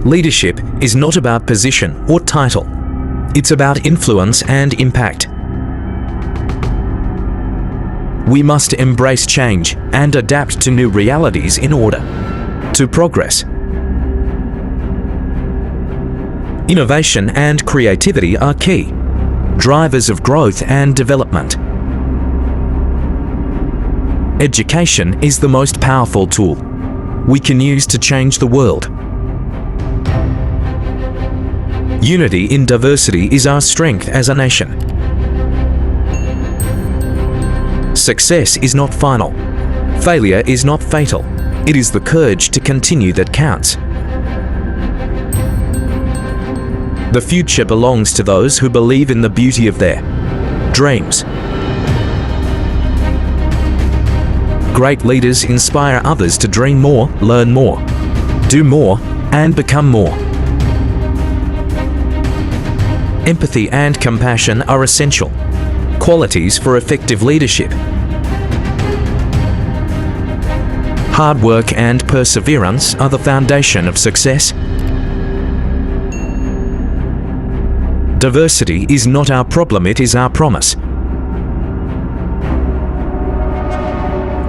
Leadership is not about position or title. It's about influence and impact. We must embrace change and adapt to new realities in order to progress. Innovation and creativity are key drivers of growth and development. Education is the most powerful tool we can use to change the world. Unity in diversity is our strength as a nation. Success is not final. Failure is not fatal. It is the courage to continue that counts. The future belongs to those who believe in the beauty of their dreams. Great leaders inspire others to dream more, learn more, do more, and become more. Empathy and compassion are essential qualities for effective leadership. Hard work and perseverance are the foundation of success. Diversity is not our problem, it is our promise.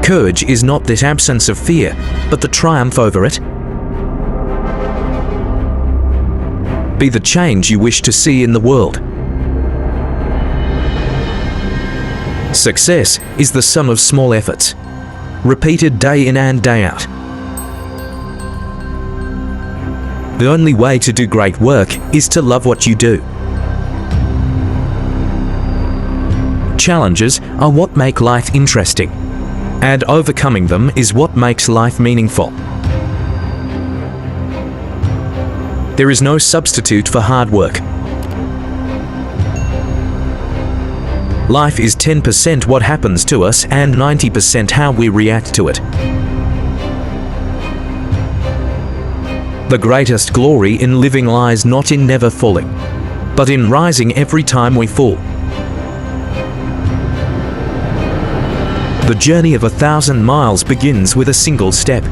Courage is not this absence of fear, but the triumph over it. Be the change you wish to see in the world. Success is the sum of small efforts, repeated day in and day out. The only way to do great work is to love what you do. Challenges are what make life interesting, and overcoming them is what makes life meaningful. There is no substitute for hard work. Life is 10% what happens to us and 90% how we react to it. The greatest glory in living lies not in never falling, but in rising every time we fall. The journey of 1,000 miles begins with a single step.